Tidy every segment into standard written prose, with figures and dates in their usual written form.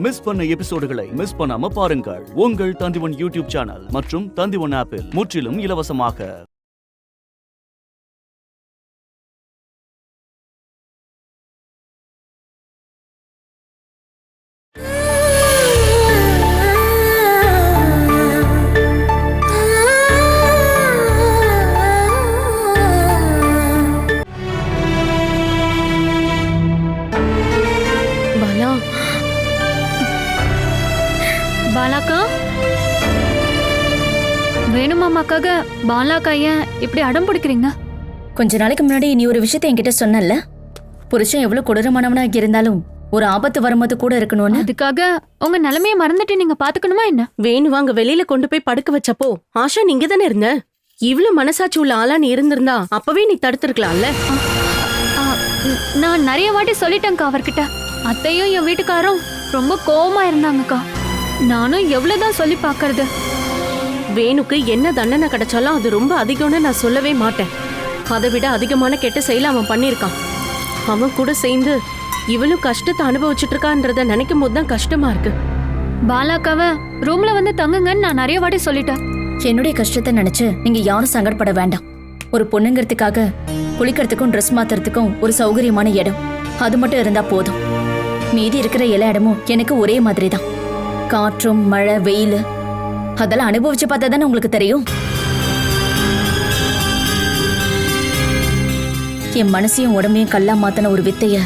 Miss பண்ண எபிசோடுகளை miss பண்ணாம பாருங்கள் உங்கள் தந்திவன் யூடியூப் சேனல் மற்றும் தந்திவன் ஆப்பில் முற்றிலும் இலவசமாக. பாலாக்கா, வேணுமாமாக்காக பாலாக்கா ஏன் இப்படி அடம் பிடிக்கிறீங்க? கொஞ்ச நாளைக்கு முன்னாடி நீ ஒரு விஷயத்தை என்கிட்ட சொன்னல, புருஷன் எவ்வளவு கொடூரமானவனா இருந்தாலும் ஒரு ஆபத்து வரும்போது கூட இருக்கணும்னு. அதுக்காக உங்க நிலைமையை மறந்துட்டு நீங்க பாத்துக்கணுமா என்ன? வேணுவா அங்க வெளியில கொண்டு போய் படுக்க வச்சப்போ ஆஷா நீங்க தானே இருந்த. இவ்வளவு மனசாட்சி உள்ள ஆளா நீ இருந்திருந்தா அப்பவே நீ தடுத்திருக்கலாம்ல. நான் நிறைய வாட்டி சொல்லிட்டேன்க்கா அவர்கிட்ட. அத்தையும் என் வீட்டுக்காரும் ரொம்ப கோவமா இருந்தாங்கக்கா. நானும் எவ்வளவுதான் சொல்லி பாக்குறது. வேணுக்கு என்ன தண்டனை கிடைச்சாலும் அது ரொம்ப அதிகம்னு நான் சொல்லவே மாட்டேன். அதை விட அதிகமான கெட்ட செயல அவன் பண்ணிருக்கான். அவன் கூட சேர்ந்து இவளும் கஷ்டத்தை அனுபவிச்சுட்டு இருக்கான்றத நினைக்கும் போதுதான் கஷ்டமா இருக்கு. பாலாக்காவ ரூம்ல வந்து தங்குங்கன்னு நான் நிறைய வாட்டி சொல்லிட்டேன். என்னுடைய கஷ்டத்தை நினைச்சு நீங்க யாரும் சங்கடப்பட வேண்டாம். ஒரு பொண்ணுங்கிறதுக்காக குளிக்கிறதுக்கும் ட்ரெஸ் மாத்துறதுக்கும் ஒரு சௌகரியமான இடம் அது மட்டும் இருந்தா போதும். மீதி இருக்கிற எல்லா இடமும் எனக்கு ஒரே மாதிரி தான். காற்றும் மழை வெயில் அதெல்லாம் அனுபவிச்சு பார்த்தா தானே உங்களுக்கு தெரியும். என் மனசையும் உடம்பையும் கல்லா மாத்தின ஒரு வித்தைய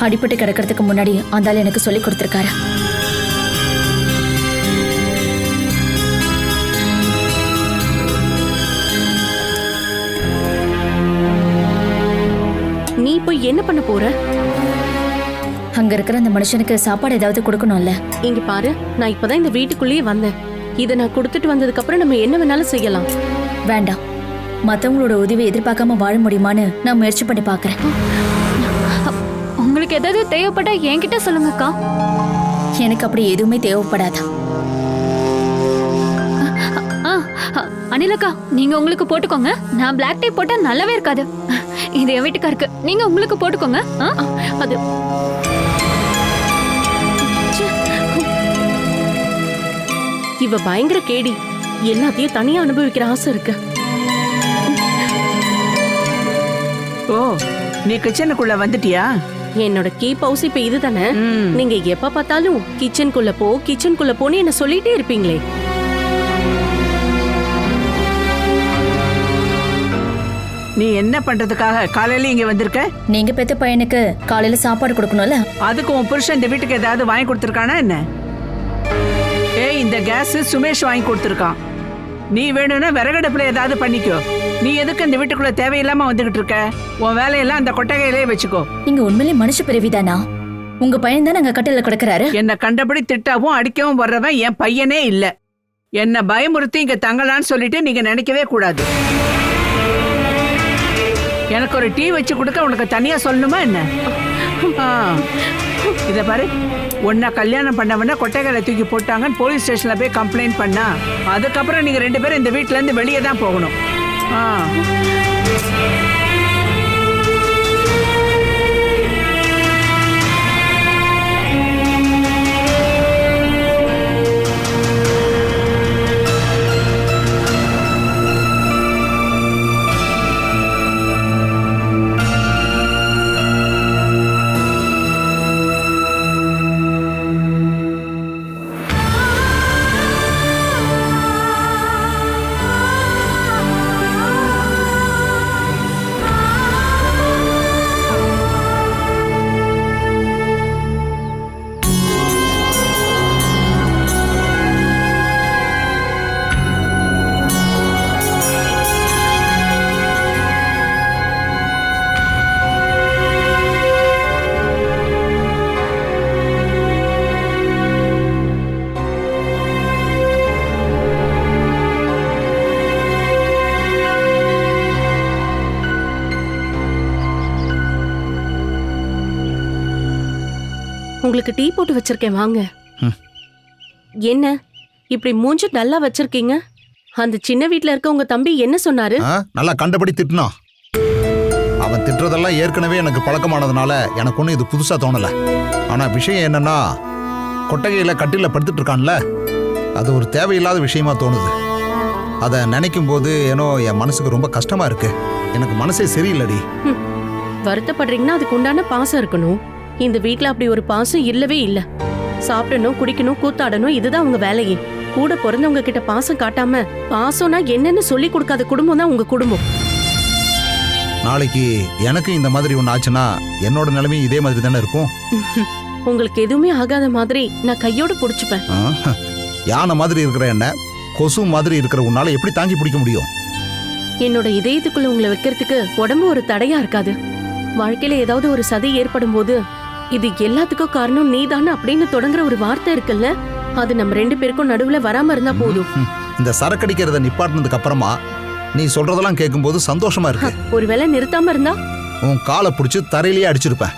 அடிபட்டு கிடக்கிறதுக்கு முன்னாடி அந்த எனக்கு சொல்லி கொடுத்திருக்காரு. நீ போய் என்ன பண்ண போற? அங்க இருக்கிற அந்த மனுஷனுக்கு சாப்பாடு ஏதாவது கொடுக்கணும்ல. இங்க பாரு, நான் இப்பதான் இந்த வீட்டுக்குள்ளேயே வந்தேன். இதை நான் கொடுத்துட்டு வந்ததுக்கு அப்புறம் நம்ம என்ன வேணாலும் செய்யலாம். வேண்டாம், மத்தவங்களோட உதவி எதிர்பார்க்காம வாழ முடியுமான்னு நான் முயற்சி பண்ணி பாக்குறேன். உங்களுக்கு ஏதாவது தேவைப்பட்டா என்கிட்ட சொல்லுங்கக்கா. எனக்கு அப்படி எதுவுமே தேவைப்படாது. அனிலக்கா, நீங்க உங்களுக்கு போட்டுக்கோங்க. நான் பிளாக் டீ போட்டா நல்லாவே இருக்காது. இது என் வீட்டுக்காருக்கு, நீங்க உங்களுக்கு போட்டுக்கோங்க. அது இவ பயங்கர கேடி. எல்லாத்தையும் தனியா அனுபவிக்கிற ஆசை இருக்கு. ஓ, நீ கிச்சனுக்குள்ள வந்துட்டியா? என்னோட கீப் ஹவுஸ் இப்ப இதுதானே. நீங்க எப்ப பார்த்தாலும் கிச்சனுக்குள்ள போன்னு என்ன சொல்லிட்டே இருப்பீங்களே. நீ என்ன பண்றதுக்காக காலையில இங்க வந்திருக்க? நீங்க பெத்த பையனுக்கு காலையில சாப்பாடு கொடுக்கணும்ல. அதுக்கு உன் புருஷன் இந்த வீட்டுக்கு ஏதாவது வாங்கி கொடுத்துருக்கானா என்ன? ஏய், இந்த கேஸ் சுமேஷ் வாங்கி கொடுத்துருக்கான். நீ வேணும்னா விறகடுப்புல ஏதாவது பண்ணிக்கோ. நீ எதுக்கு இந்த வீட்டுக்குள்ள தேவையில்லாம வந்துகிட்டு இருக்க? உன் வேலையெல்லாம் அந்த கொட்டகையிலே வச்சுக்கோ. நீங்க உண்மையிலே மனுஷ பிறவிதானா? உங்க பையன் தான் அங்க கட்டில கிடக்குறாரு. என்ன கண்டபடி திட்டவும் அடிக்கவும் வர்றவன் என் பையனே இல்ல. என்ன பயமுறுத்தி இங்க தங்கலான்னு சொல்லிட்டு நீங்க நினைக்கவே கூடாது. எனக்கு ஒரு டீ வச்சு கொடுக்க உனக்கு தனியா சொல்லணுமா என்ன? இத பாரு, உன்னை கல்யாணம் பண்ணவன கொட்டைகளை தூக்கி போட்டாங்கன்னு போலீஸ் ஸ்டேஷன்ல போய் கம்ப்ளைண்ட் பண்ணா அதுக்கப்புறம் நீங்க 2 பேரும் இந்த வீட்டுல இருந்து வெளியே தான் போகணும். உங்களுக்கு டீ போட்டு வச்சிருக்கேன், வாங்க. என்ன இப்படி மூஞ்சி நல்லா வச்சிருக்கீங்க? அந்த சின்ன வீட்ல இருக்க உங்க தம்பி என்ன சொன்னாரு? நல்லா கண்டபடி திட்டினா. அவன் திட்டுறதெல்லாம் ஏற்கனவே எனக்கு பழக்கமானதுனால எனக்கு ஒன்றும் இது புதுசா தோணல. ஆனா விஷயம் என்னன்னா, கொட்டகையில் கட்டில படுத்துட்டு இருக்கான்ல, அது ஒரு தேவையில்லாத விஷயமா தோணுது. அதை நினைக்கும் போது ஏனோ என் மனசுக்கு ரொம்ப கஷ்டமா இருக்கு. எனக்கு மனசே சரியில்லடி. வருத்தப்படுறீங்கன்னா அதுக்கு உண்டான பாசம் இருக்கணும். இந்த வீட்ல அப்படி ஒரு பாசம் இல்லவே இல்ல. சாப்பிடணும், குடிக்கணும், கூத்தாடணும், இதுதான் உங்க வேலையே. கூட பிறந்தவங்க கிட்ட பாசம் காட்டாம பாசம்னா என்னன்னு சொல்லி கொடுக்காத குடும்பம் தான் உங்க குடும்பம். நாளைக்கு எனக்கு இந்த மாதிரி ஒன்று ஆச்சுன்னா என்னோட நிலைமையும் இதே மாதிரி தானே இருக்கும். உங்களுக்கு எதுவுமே ஆகாத மாதிரி நான் கையோட புடிச்சுப்பேன். யானை மாதிரி இருக்கிற என்ன கொசு மாதிரி இருக்கிற உன்னால எப்படி தாங்கி பிடிக்க முடியும்? என்னோட இதயத்துக்குள்ள உங்களை வைக்கிறதுக்கு உடம்பு ஒரு தடையா இருக்காது. வாழ்க்கையில ஏதாவது ஒரு சதி ஏற்படும் போது இது எல்லாத்துக்கும் காரணம் நீதானே அப்படின்னு தொடங்குற ஒரு வார்த்தை இருக்குல்ல, அது நம்ம 2 பேருக்கும் நடுவுல வராம இருந்தா போதும். இந்த சரக்கடிக்கிறத நிப்பாட்டினதுக்கு அப்புறமா நீ சொல்றதெல்லாம் கேட்கும்போது சந்தோஷமா இருக்கு. ஒருவேளை நிறுத்தாம இருந்தா உன் காலை பிடிச்சி தரையிலேயே அடிச்சிருப்பேன்.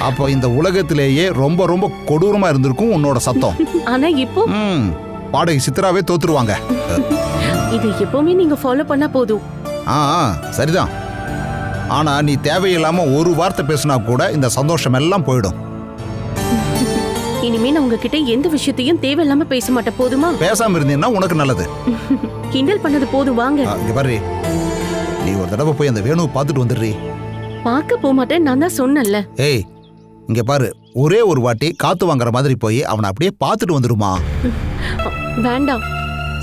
அப்போ இந்த உலகத்திலேயே ரொம்ப ரொம்ப கொடூரமா இருந்திருக்கும் உன்னோட சத்தம். ஆனா இப்போ பாடகி சித்ராவே தோத்துருவாங்க. இது எப்பவுமே நீங்க ஃபாலோ பண்ணா போதும். சரிதான். ஆனா நீ தேவையில்லாம ஒரு வார்த்தை பேசினா கூட இந்த சந்தோஷம் எல்லாம் போயிடும். இனிமே நான் உங்ககிட்ட எந்த விஷயத்தையும் தேவையில்லாம பேச மாட்டேன், போதுமா? பேசாம இருந்தீங்கன்னா உனக்கு நல்லது. கிண்டல் பண்ணது போதும், வாங்க. இங்க பாரு, நீ ஒரு தடவை போய் அந்த வேணுவை பார்த்துட்டு வந்துடுறீ. பார்க்க போக மாட்டேன், நான் தான் சொன்னேன்ல. ஏய், இங்க பாரு, ஒரே ஒரு வாட்டி காத்து வாங்குற மாதிரி போய் அவனை அப்படியே பார்த்துட்டு வந்துடுமா? வேண்டாம்.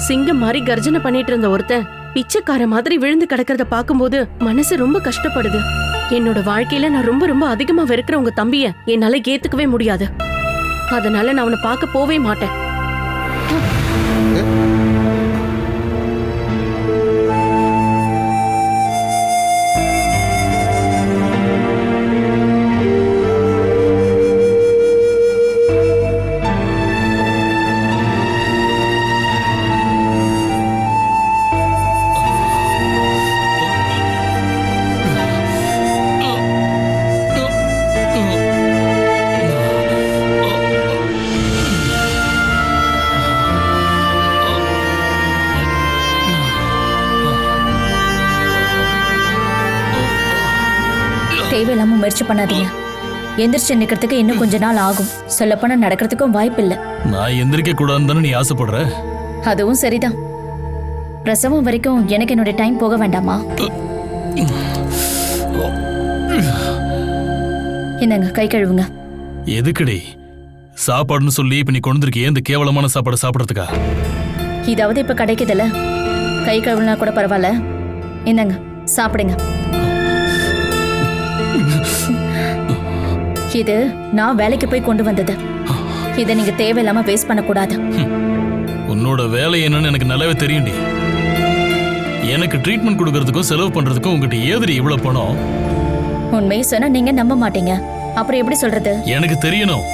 சிங்கம் மாதிரி கர்ஜனை பண்ணிட்டு இருந்த ஒருத்தன் பிச்சைக்கார மாதிரி விழுந்து கிடக்கிறத பார்க்கும்போது மனசு ரொம்ப கஷ்டப்படுது. என்னோட வாழ்க்கையில நான் ரொம்ப ரொம்ப அதிகமா வெறுக்கிற உங்க தம்பிய என்னால ஏத்துக்கவே முடியாது. அதனால நான் அவனை பார்க்க போவே மாட்டேன். தேவையில்லாம முயற்சி பண்ணாதீங்க. எந்திரிச்சு நிக்கிறதுக்கு இன்னும் கொஞ்ச நாள் ஆகும். சொல்லப்போனா நடக்கிறதுக்கும் வாய்ப்பு இல்ல. நான் எந்திரிக்க கூடாதுன்னு நீ ஆசைப்படுற? அதுவும் சரிதான். பிரசவம் வரைக்கும் எனக்கு என்னோட டைம் போக வேண்டாமா? என்னங்க, கை கழுவுங்க. எதுக்குடி? சாப்பாடுன்னு சொல்லி இப்ப நீ கொண்டிருக்கிய இந்த கேவலமான சாப்பாடு சாப்பிடறதுக்கா? இதாவது இப்ப கிடைக்குதுல்ல, கை கழுவுனா கூட பரவாயில்ல. என்னங்க, சாப்பிடுங்க. இது நான் வேலைக்கு போய் கொண்டு வந்தது. இதை நீங்க தேவையில்லாம வேஸ்ட் பண்ணக்கூடாது. உன்னோட வேலை என்னன்னு எனக்கு நல்லாவே தெரியும்டி. எனக்கு ட்ரீட்மெண்ட் கொடுக்கறதுக்கும் செலவு பண்றதுக்கும் உங்ககிட்ட ஏதுடி இவ்வளவு பணம்? உண்மையை சொன்னா நீங்க நம்ப மாட்டீங்க. அப்புறம் எப்படி சொல்றது? எனக்கு தெரியணும்.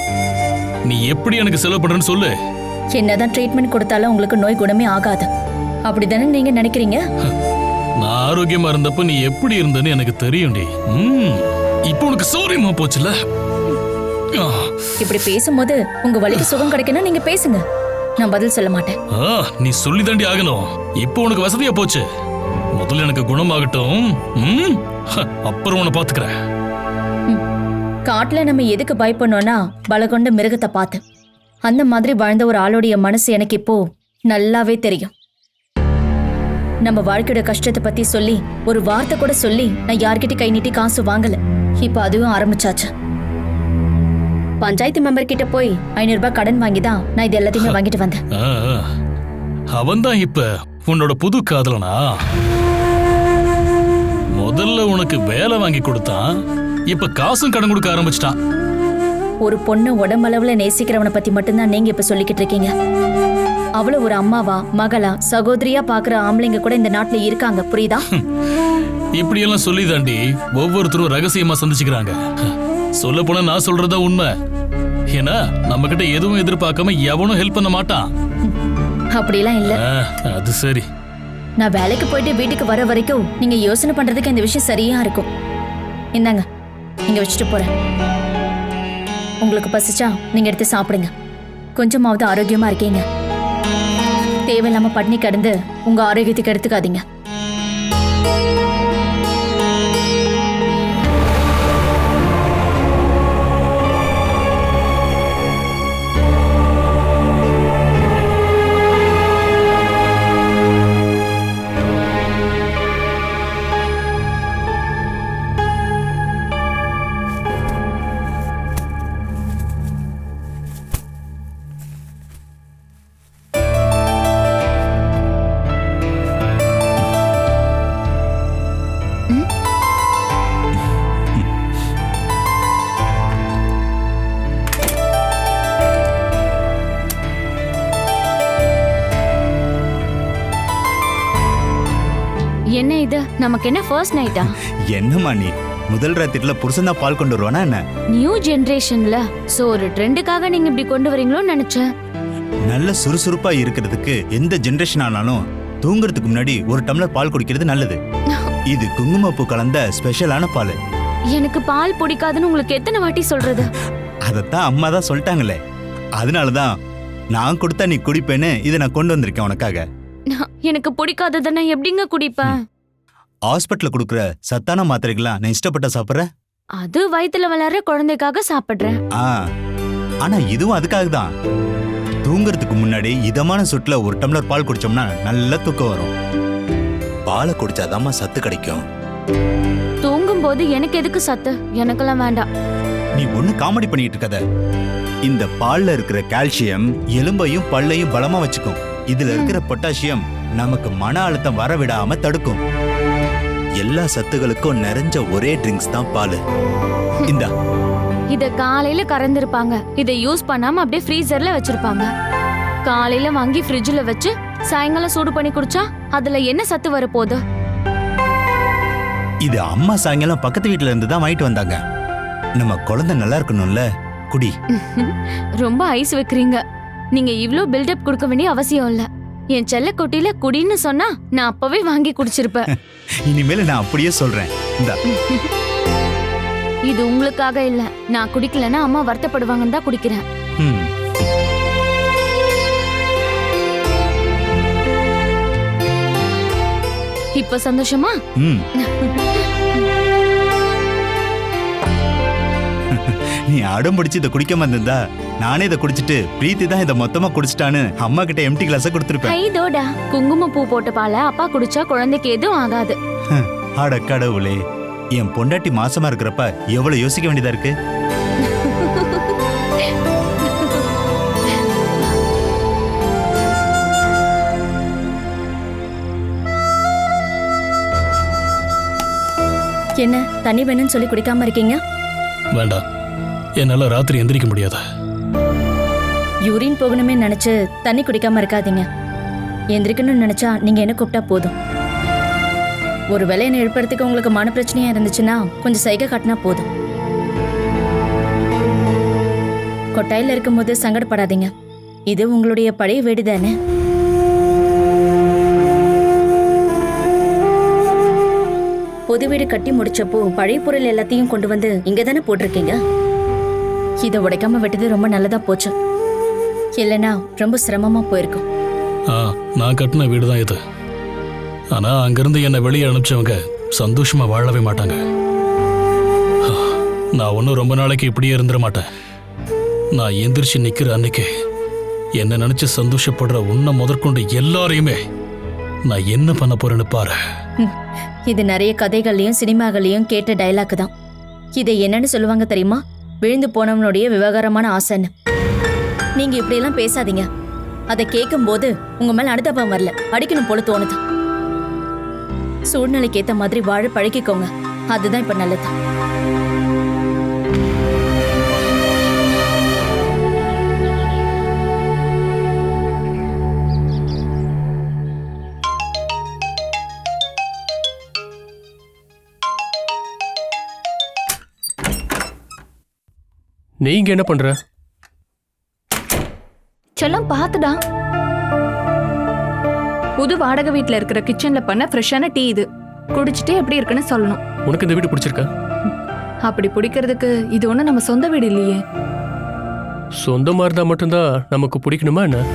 நீ எப்படி எனக்கு செலவு பண்றன்னு சொல்லு. என்னதான் ட்ரீட்மெண்ட் கொடுத்தாலும் உங்களுக்கு நோய் குணமே ஆகாது. அப்படிதானே நீங்க நினைக்கிறீங்க? நான் ஆரோக்கியமா இருந்தப்ப நீ எப்படி இருந்தன்னு எனக்கு தெரியும்டி. இப்போ உனக்கு சௌரியமா போச்சுல. இப்படி பேசும்போது உங்க வலிக்கு சுகம் கிடைக்கணும், நீங்க பேசுங்க. நான் பதில் சொல்ல மாட்டேன். நீ சொல்லி தாண்டி ஆகணும். இப்போ உனக்கு வசதியா போச்சு. முதல்ல எனக்கு குணமாகட்டும், அப்புறம் உன்னை பாத்துக்கிறேன். காட்டுல நம்ம எதுக்கு பயப்படணும்னா பலகொண்ட மிருகத்தை பார்த்து. அந்த மாதிரி வாழ்ந்த ஒரு ஆளுடைய மனசு எனக்கு இப்போ நல்லாவே தெரியும். நம்ம வாழ்க்கையோட கஷ்டத்தை பத்தி சொல்லி ஒரு வார்த்தை கூட சொல்லி நான் யார்கிட்ட கை நீட்டி காசு வாங்கல. இப்ப அதுவும் ஆரம்பிச்சாச்சு. பஞ்சாயத்து மெம்பர் கிட்ட போய் 500 ரூபாய் கடன் வாங்கிதான் நான் இது எல்லாத்தையுமே வாங்கிட்டு வந்தேன். அவன் தான் இப்ப உன்னோட புது காதலனா? முதல்ல உனக்கு வேலை வாங்கி கொடுத்தான், இப்ப காசும் கடன் கொடுக்க ஆரம்பிச்சிட்டான். ஒரு பொண்ணு உடம்பளவுல நேசிக்கிறவனை பத்தி மட்டும்தான் நீங்க இப்ப சொல்லிக்கிட்டு இருக்கீங்க. அவள ஒரு அம்மாவா, மகளா, சகோதரியா பாக்குற ஆம்பளைங்க கூட இந்த நாட்டுல இருக்காங்க, புரியுதா? இப்படி எல்லாம் சொல்லி தாண்டி ஒவ்வொருத்தரும் ரகசியமா சந்திச்சுக்கிறாங்க. சொல்ல போனா நான் சொல்றதா உண்மை. ஏன்னா நம்ம கிட்ட எதுவும் எதிர்பார்க்காம எவனும் ஹெல்ப் பண்ண மாட்டான். அப்படிலாம் இல்ல. அது சரி. நான் வேலைக்கு போயிட்டு வீட்டுக்கு வர வரைக்கும் நீங்க யோசனை பண்றதுக்கு இந்த விஷயம் சரியா இருக்கும். இந்தாங்க, நீங்க வச்சுட்டு போறேன். உங்களுக்கு பசிச்சா நீங்க எடுத்து சாப்பிடுங்க. கொஞ்சமாவது ஆரோக்கியமா இருக்கீங்க. தேவையில்லாம பட்னி கிடந்து உங்க ஆரோக்கியத்துக்கு எடுத்துக்காதீங்க. நமக்கு என்ன ஃபர்ஸ்ட் நைட்டா? என்னம்மா நீ முதல் ராத்திரில புருஷன் தான் பால் கொண்டு வருவானா என்ன? நியூ ஜெனரேஷன்ல சோ ஒரு ட்ரெண்டுக்காக நீங்க இப்படி கொண்டு வரீங்களோன்னு நினைச்சேன். நல்ல சுறுசுறுப்பா இருக்கிறதுக்கு எந்த ஜெனரேஷன் ஆனாலும் தூங்குறதுக்கு முன்னாடி ஒரு டம்ளர் பால் குடிக்கிறது நல்லது. இது குங்குமப்பூ கலந்த ஸ்பெஷலான பால். எனக்கு பால் பிடிக்காதுன்னு உங்களுக்கு எத்தனை வாட்டி சொல்றது? அதத்தான் அம்மா தான் சொல்லிட்டாங்களே. அதனாலதான் நான் கொடுத்தா நீ குடிப்பேன்னு இதை நான் கொண்டு வந்திருக்கேன் உனக்காக. எனக்கு பிடிக்காததை நான் எப்படிங்க குடிப்பேன்? ஹாஸ்பிட்டல்ல கொடுக்குற சத்தான மாத்திரைகள்லாம் நான் இஷ்டப்பட்ட சாப்பிட்றேன். அது வயித்துல வளர்ற குழந்தைக்காக சாப்பிடுறேன். ஆனா இதுவும் அதுக்காக தான். தூங்குறதுக்கு முன்னாடி இதமான சுட்டுல ஒரு டம்ளர் பால் குடிச்சோம்னா நல்ல தூக்கம் வரும். பாலை குடிச்சாதாம்மா சத்து கிடைக்கும். தூங்கும் போது எனக்கு எதுக்கு சத்து? எனக்கெல்லாம் வேண்டாம். நீ ஒண்ணு காமெடி பண்ணிட்டு இருக்காத. இந்த பால்ல இருக்கிற கால்சியம் எலும்பையும் பல்லையும் பலமா வச்சுக்கும். இதுல இருக்கிற பொட்டாசியம் நமக்கு மன அழுத்தம் வர விடாம தடுக்கும். எல்லா சத்துகளுக்கும் நிறைஞ்ச ஒரே ட்ரிங்க்ஸ் தான் பால். இந்தா. இத காலையில கறந்திருப்பாங்க. இதை யூஸ் பண்ணாம அப்படியே ஃப்ரீசர்ல வச்சிருப்பாங்க. காலையில வாங்கி ஃப்ரிட்ஜ்ல வச்சு சாயங்காலம் சூடு பண்ணி குடிச்சா அதுல என்ன சத்து வர போகுது? இது அம்மா சாயங்காலம் பக்கத்து வீட்டுல இருந்து தான் வாங்கிட்டு வந்தாங்க. நம்ம குழந்தை நல்லா இருக்கணும்ல, குடி. ரொம்ப ஐஸ் வைக்கிறீங்க. நீங்க இவ்ளோ பில்டப் கொடுக்க வேண்டிய அவசியம் இல்ல. என் செல்ல கொட்டில குடின்னு சொன்னா நான் அப்பவே வாங்கி குடிச்சிருப்பேன். இனிமேல நான் அப்படியே சொல்றேன். இந்தா. இது உங்களுக்காக இல்ல. நான் குடிக்கலன்னா அம்மா வருத்தப்படுவாங்கன்னு தான் குடிக்கிறேன். இப்ப சந்தோஷமா? நீ அடம் பிடிச்சு இதை குடிக்காம இருந்தா நானே இதை குடிச்சிட்டு பிரீத்தி தான் இதை மொத்தமா குடிச்சிட்டான்னு அம்மா கிட்ட எம்டி கிளாஸ கொடுத்துருப்பேன். ஐதோடா, குங்குமப்பூ போட்ட பாலை அப்பா குடிச்சா குழந்தைக்கு எதுவும் ஆகாது. அட கடவுளே, என் பொண்டாட்டி மாசமா இருக்கிறப்ப எவ்வளவு யோசிக்க வேண்டியதா இருக்கு. என்ன தண்ணி வேணும்னு சொல்லி குடிக்காம இருக்கீங்க? வேண்டாம், என்னால ராத்திரி எந்திரிக்க முடியாது. யூரின் போகணுமே நினைச்சு தண்ணி குடிக்காம இருக்காதீங்க. எந்திரிக்கணும்னு நினைச்சா நீங்க என்ன கூப்பிட்டா போதும். ஒரு வேலை என்ன எழுப்புறதுக்கு உங்களுக்கு மன பிரச்சனையா இருந்துச்சுன்னா கொஞ்சம் சைகை காட்டினா போதும். கொட்டாயில இருக்கும்போது சங்கடப்படாதீங்க. இது உங்களுடைய பழைய வீடு தானே. புது வீடு கட்டி முடிச்சப்போ பழைய பொருள் எல்லாத்தையும் கொண்டு வந்து இங்க தானே போட்டிருக்கீங்க. இதை உடைக்காம விட்டது ரொம்ப நல்லதா போச்சு. இல்லைன்னா ரொம்ப சிரமமா போயிருக்கும். நான் கட்டின வீடு தான் இது. ஆனா அங்கிருந்து என்னை வெளியே அனுப்பிச்சவங்க சந்தோஷமா வாழவே மாட்டாங்க. நான் ஒன்றும் ரொம்ப நாளைக்கு இப்படியே இருந்துட மாட்டேன். நான் எந்திரிச்சு நிக்கிற அன்னைக்கு என்ன நினைச்சு சந்தோஷப்படுற உன்னை முதற்கொண்டு எல்லாரையுமே நான் என்ன பண்ண போறேன்னு பாரு. இது நிறைய கதைகள்லயும் சினிமாகளையும் கேட்ட டைலாக் தான். இதை என்னன்னு சொல்லுவாங்க தெரியுமா? விழுந்து போனவனுடைய விவகாரமான ஆசைன்னு. நீங்க இப்படி எல்லாம் பேசாதீங்க. அதை கேட்கும் போது உங்க மேல அனுதாபம் வரல, அடிக்கணும் போல தோணுது. சூழ்நிலைக்கு ஏத்த மாதிரி வாழ பழகிக்கோங்க. அதுதான் இப்ப நல்லது. நீங்க என்ன பண்ற? செல்லம் பாத்துடா. புது வாடகை வீட்ல இருக்கிற கிச்சன்ல பண்ண ஃப்ரெஷ்ஷான டீ இது. குடிச்சிட்டு எப்படி இருக்குன்னு சொல்லணும். உனக்கு இந்த வீடு பிடிச்சிருக்கா? அப்படி பிடிக்கிறதுக்கு இது ஒண்ணு நம்ம சொந்த வீடு இல்லையே. சொந்தமா இருந்தா மட்டும்தான் நமக்கு பிடிக்கணுமா என்ன?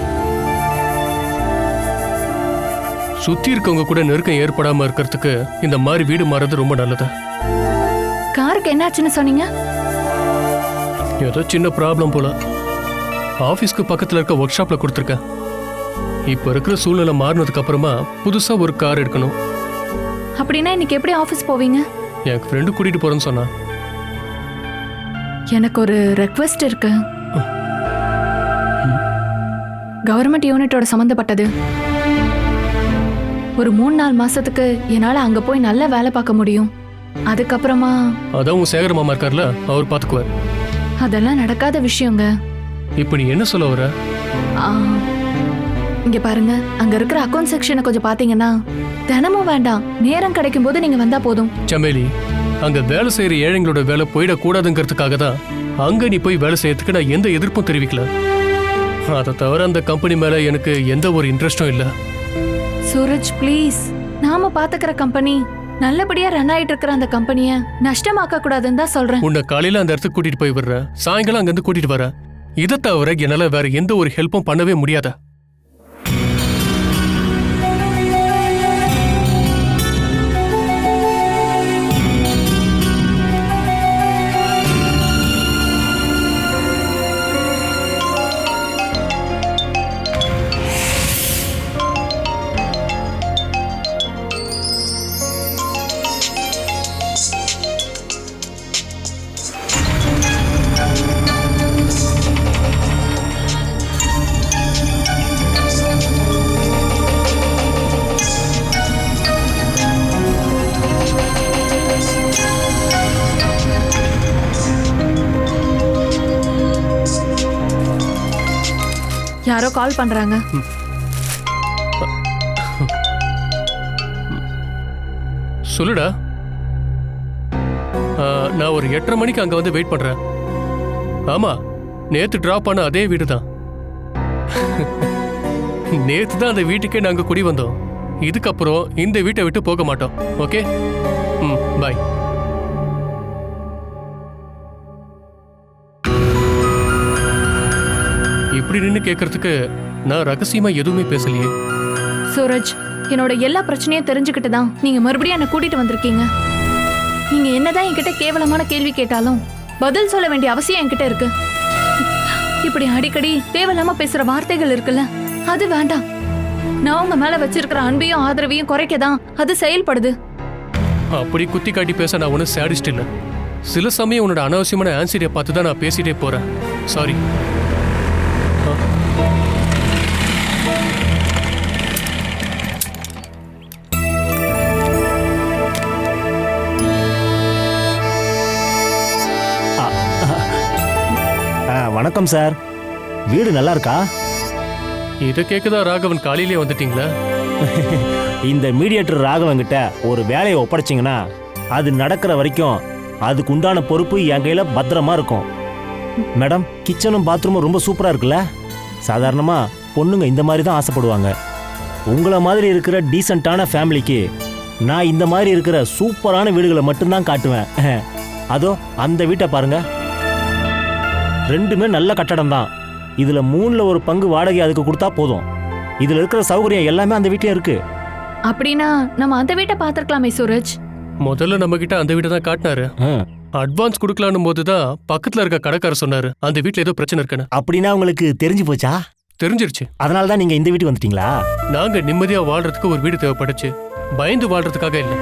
சுத்தி இருக்கவங்க கூட நெருக்கம் ஏற்படாம இருக்கிறதுக்கு இந்த மாதிரி வீடு மாறது ரொம்ப நல்லது. காருக்கு என்னாச்சுன்னு சொன்னீங்க? ஏதோ சின்ன ப்ராப்ளம் போல. ஆபீஸ்க்கு பக்கத்துல இருக்க ஒர்க் ஷாப்ல கொடுத்துருக்கேன். இப்ப இருக்கிற சூழ்நிலை மாறினதுக்கு அப்புறமா புதுசா ஒரு கார் எடுக்கணும். அப்படின்னா இன்னைக்கு எப்படி ஆபீஸ் போவீங்க? என் ஃப்ரெண்டு கூட்டிட்டு போறேன்னு சொன்னா. எனக்கு ஒரு ரெக்வெஸ்ட் இருக்கு. கவர்மெண்ட் யூனிட்டோட சம்பந்தப்பட்டது. ஒரு 3-4 மாசத்துக்கு என்னால அங்க போய் நல்ல வேலை பார்க்க முடியும். அதுக்கப்புறமா அதான் உங்க சேகர மாமா இருக்கார்ல, அவர் பாத்துக்குவார். அதெல்லாம் நடக்காத விஷயங்க. இப்ப நீ என்ன சொல்ல வர? இங்க பாருங்க, அங்க இருக்கிற அக்கவுண்ட் செக்ஷனை கொஞ்சம் பாத்தீங்கன்னா தினமும் வேண்டாம், நேரம் கிடைக்கும் போது நீங்க வந்தா போதும். சமேலி, அங்க வேலை செய்யற ஏழைங்களோட வேலை போயிடக்கூடாதுங்கிறதுக்காக தான் அங்க நீ போய் வேலை செய்யறதுக்கு நான் எந்த எதிர்ப்பும் தெரிவிக்கல. அதை தவிர அந்த கம்பெனி மேல எனக்கு எந்த ஒரு இன்ட்ரெஸ்டும் இல்ல. சூரஜ் ப்ளீஸ், நாம பாத்துக்கிற கம்பெனி நல்லபடியா ரன் ஆயிட்டு இருக்கிற அந்த கம்பெனிய நஷ்டமாக்க கூடாதுன்னு தான் சொல்றேன். உன்னை காலையில அந்த இடத்துக்கு கூட்டிட்டு போய் விடுற, சாயங்காலம் அங்க இருந்து கூட்டிட்டு வர. இதை தவிர என்னால வேற எந்த ஒரு ஹெல்ப்பும் பண்ணவே முடியாத. யாரோ கால் பண்றாங்க. சொல்லுடா. நான் ஒரு 8:30 மணிக்கு அங்க வந்து வெயிட் பண்றேன். ஆமா, நேத்து டிராப் பண்ண அதே வீடு தான். நேத்து தான் அந்த வீட்டுக்கே நாங்க குடி வந்தோம். இதுக்கப்புறம் இந்த வீட்டை விட்டு போக மாட்டோம். ஓகே, பாய். இப்படி நின்று கேட்கறதுக்கு நான் ரகசியமா எதுவுமே பேசலையே. சூரஜ், என்னோட எல்லா பிரச்சனையும் தெரிஞ்சுக்கிட்டு தான் நீங்க மறுபடியும் என்ன கூட்டிட்டு வந்திருக்கீங்க. நீங்க என்னதான் என்கிட்ட கேவலமான கேள்வி கேட்டாலும் பதில் சொல்ல வேண்டிய அவசியம் என்கிட்ட இருக்கு. இப்படி அடிக்கடி தேவையில்லாம பேசுற வார்த்தைகள் இருக்குல்ல, அது வேண்டாம். நான் உங்க மேல வச்சிருக்கிற அன்பையும் ஆதரவையும் குறைக்க தான் அது செயல்படுது. அப்படி குத்தி காட்டி பேச நான் ஒன்றும் சேடிஸ்ட் இல்லை. சில சமயம் உன்னோட அனாவசியமான ஆன்சரை பார்த்து தான் நான் பேசிட்டே போறேன். சாரி. வணக்கம் சார், வீடு நல்லா இருக்கா? இதை கேட்குதா ராகவன், காலையிலே வந்துட்டீங்களா? இந்த மீடியேட்டர் ராகவன் கிட்ட ஒரு வேலையை ஒப்படைச்சிங்கன்னா அது நடக்கிற வரைக்கும் அதுக்கு உண்டான பொறுப்பு என் கையில பத்திரமா இருக்கும். மேடம், கிச்சனும் பாத்ரூமும் ரொம்ப சூப்பரா இருக்குல்ல? சாதாரணமா பொண்ணுங்க இந்த மாதிரி தான் ஆசைப்படுவாங்க. உங்களை மாதிரி இருக்கிற டீசெண்டான ஃபேமிலிக்கு நான் இந்த மாதிரி இருக்கிற சூப்பரான வீடுகளை மட்டும்தான் காட்டுவேன். அதோ அந்த வீட்டை பாருங்க, ரெண்டுமே நல்ல கட்டடம் தான். இதுல 3ல் 1 பங்கு வாடகை அதுக்கு கொடுத்தா போதும். இதுல இருக்கிற சௌகரியம் எல்லாமே அந்த வீட்லயே இருக்கு. அப்படின்னா நம்ம அந்த வீட்டை பார்த்திருக்கலாமே சூரஜ். முதல்ல நம்ம கிட்ட அந்த வீட்டை தான் காட்டினாரு. அட்வான்ஸ் கொடுக்கலான்னு போதுதான் பக்கத்துல இருக்க கடைக்காரர் சொன்னாரு அந்த வீட்ல ஏதோ பிரச்சனை இருக்குன்னு. அப்படின்னா உங்களுக்கு தெரிஞ்சு போச்சா? தெரிஞ்சிருச்சு. அதனால தான் நீங்க இந்த வீட்டுக்கு வந்துட்டீங்களா? நாங்க நிம்மதியா வாழ்றதுக்கு ஒரு வீடு தேவைப்படுச்சு, பயந்து வாழ்றதுக்காக இல்ல.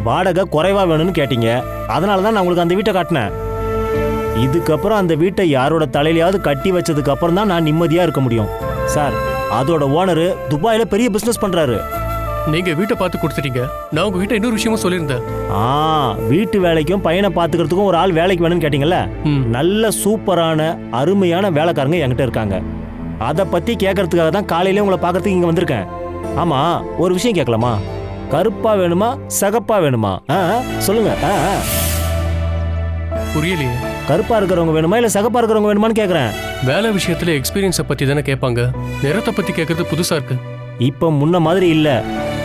வாடகை குறைவா வேணும்னு கேட்டீங்க, அதனால தான் நான் உங்களுக்கு அந்த வீட்டை காட்டினேன். இதுக்கப்புறம் அந்த வீட்டை யாரோட தலையிலையாவது கட்டி வச்சதுக்கு அப்புறம் தான் நான் நிம்மதியா இருக்க முடியும். சார், அதோட ஓனரு துபாயில பெரிய பிசினஸ் பண்றாரு. நீங்க வீட்டை பார்த்து கொடுத்துட்டீங்க. நான் உங்ககிட்ட இன்னொரு விஷயமும் சொல்லியிருந்தேன். வீட்டு வேலைக்கும் பையனை பார்த்துக்கிறதுக்கும் ஒரு ஆள் வேலைக்கு வேணும்னு கேட்டீங்கல்ல, நல்ல சூப்பரான அருமையான வேலைக்காரங்க என்கிட்ட இருக்காங்க. அதை பத்தி கேட்கறதுக்காக தான் காலையில உங்களை பார்க்கறதுக்கு இங்க வந்திருக்கேன். ஆமா, ஒரு விஷயம் கேட்கலாமா? கருப்பா வேணுமா சகப்பா வேணுமா? சொல்லுங்க. புரியலையே. கருப்பா இருக்கிறவங்க வேணுமா இல்ல சகப்பா இருக்கிறவங்க வேணுமான்னு கேக்குறேன். வேலை விஷயத்துல எக்ஸ்பீரியன்ஸை பத்தி தானே கேட்பாங்க, நிறத்தை பத்தி கேட்கறது புதுசா இருக்கு. இப்ப முன்ன மாதிரி இல்ல,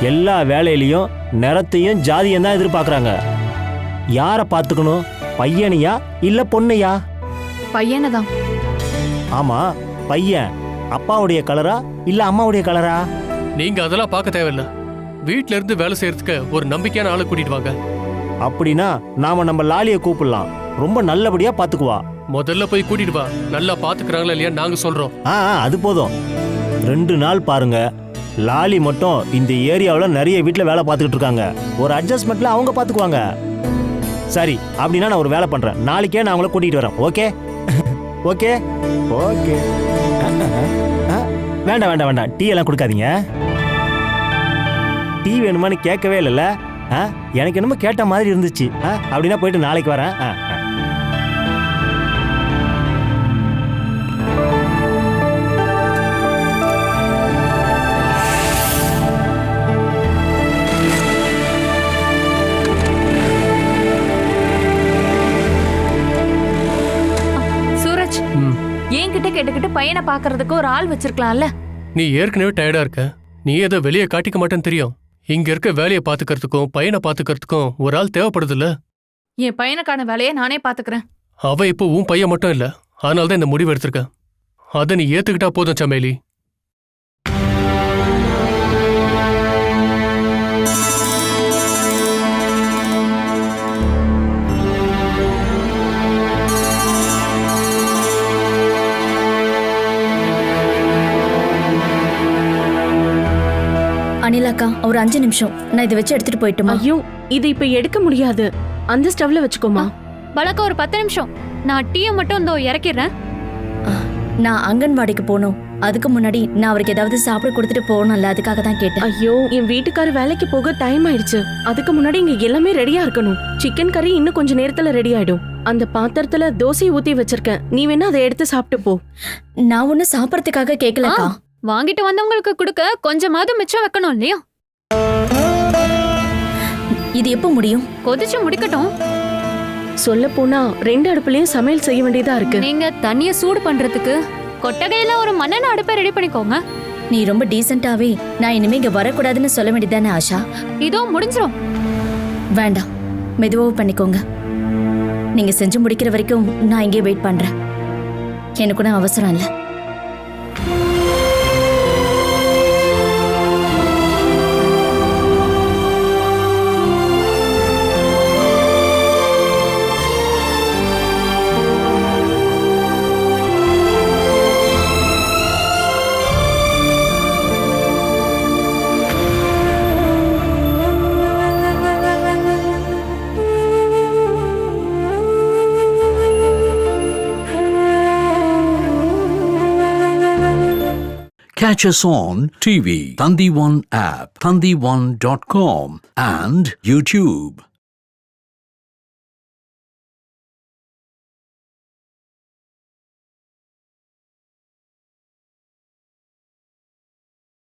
எல்லா வேலையிலயும் நிறத்தையும் ஜாதியும் தான் எதிர்பார்க்கறாங்க. யாரை பார்த்துக்கணும், பையனையா இல்ல பொண்ணையா? பையனை தான். ஆமா, பையன் அப்பாவுடைய கலரா இல்ல அம்மாவுடைய கலரா? நீங்க அதெல்லாம் பார்க்க தேவையில்ல. வீட்ல இருந்து வேலை செய்யறதுக்கு ஒரு நம்பிக்கையான ஆளை கூட்டிட்டு வாங்க. அப்படின்னா நாம நம்ம லாலியை கூப்பிடலாம், ரொம்ப நல்லபடியா பாத்துக்குவா. முதல்ல போய் கூட்டிட்டு வா, நல்லா பாத்துக்கிறாங்களா இல்லையா நாங்க சொல்றோம். அது போதும். 2 நாள் பாருங்க, லாலி மட்டும் இந்த ஏரியாவில் நிறைய வீட்டில் வேலை பார்த்துக்கிட்டு இருக்காங்க. ஒரு அட்ஜஸ்ட்மெண்ட்ல அவங்க பார்த்துக்குவாங்க. சரி, அப்படின்னா நான் ஒரு வேலை பண்றேன், நாளைக்கே நான் அவங்கள கூட்டிகிட்டு வரேன். ஓகே? Okay okay. வேண்டாம் வேண்டாம் வேண்டாம், டீ எல்லாம் கொடுக்காதீங்க. டீ வேணுமான்னு கேட்கவே இல்லைல்ல? எனக்கு என்னமோ கேட்ட மாதிரி இருந்துச்சு. அப்படின்னா போயிட்டு நாளைக்கு வரேன். பையனை பாக்குறதுக்கு ஒரு ஆள் வச்சிருக்கலாம்ல. நீ ஏற்கனவே டயர்டா இருக்க. நீ ஏதோ வெளியே காட்டிக்க மாட்டேன்னு தெரியும். இங்க இருக்க வேலையை பாத்துக்கிறதுக்கும் பையனை பாத்துக்கிறதுக்கும் ஒரு ஆள் தேவைப்படுதுல்ல. என் பையனுக்கான வேலையை நானே பாத்துக்கிறேன். அவ இப்போ உன் பையன் மட்டும் இல்ல, அதனாலதான் இந்த முடிவு எடுத்திருக்கேன். அதை நீ ஏத்துக்கிட்டா போதும் சமேலி. அனிலாக்கா, ஒரு 5 நிமிஷம் நான் இதை வச்சு எடுத்துட்டு போயிட்டுமா? ஐயோ, இது இப்ப எடுக்க முடியாது. அந்த ஸ்டவ்ல வச்சுக்கோமா. வழக்கம் ஒரு 10 நிமிஷம். நான் டீயை மட்டும் இந்தோ இறக்கிடுறேன். நான் அங்கன்வாடிக்கு போகணும். அதுக்கு முன்னாடி நான் அவருக்கு ஏதாவது சாப்பிட கொடுத்துட்டு போகணும்ல, அதுக்காக தான் கேட்டேன். ஐயோ, என் வீட்டுக்காரர் வேலைக்கு போக டைம் ஆயிடுச்சு. அதுக்கு முன்னாடி இங்க எல்லாமே ரெடியா இருக்கணும். சிக்கன் கறி இன்னும் கொஞ்ச நேரத்துல ரெடி ஆயிடும். அந்த பாத்திரத்துல தோசை ஊத்தி வச்சிருக்கேன். நீ வேணா அதை எடுத்து சாப்பிட்டு போ. நான் ஒன்னும் சாப்பிடறதுக்காக கேட்கலக்கா. வாங்கிட்டு வந்தவங்களுக்கு கொடுக்க கொஞ்சமாவது மிச்சம் வைக்கணும் இல்லையா? இது எப்போ முடியும்? கொதிச்சு முடிக்கட்டும். சொல்ல போனா 2 அடுப்புலயும் சமையல் செய்ய வேண்டியதா இருக்கு. நீங்க தண்ணிய சூடு பண்றதுக்கு கொட்டகையில ஒரு மண்ணெண்ணெய் அடுப்பை ரெடி பண்ணிக்கோங்க. நீ ரொம்ப டீசென்ட்டாவே நான் இனிமே இங்க வரக்கூடாதுன்னு சொல்ல வேண்டியதானே ஆஷா? இதோ முடிஞ்சிரும். வேண்டாம், மெதுவாக பண்ணிக்கோங்க. நீங்க செஞ்சு முடிக்கிற வரைக்கும் நான் இங்கே வெயிட் பண்றேன். எனக்கு ஒன்றும் அவசரம் இல்லை. Catch us on TV, Thandivan app, thandivan.com and YouTube.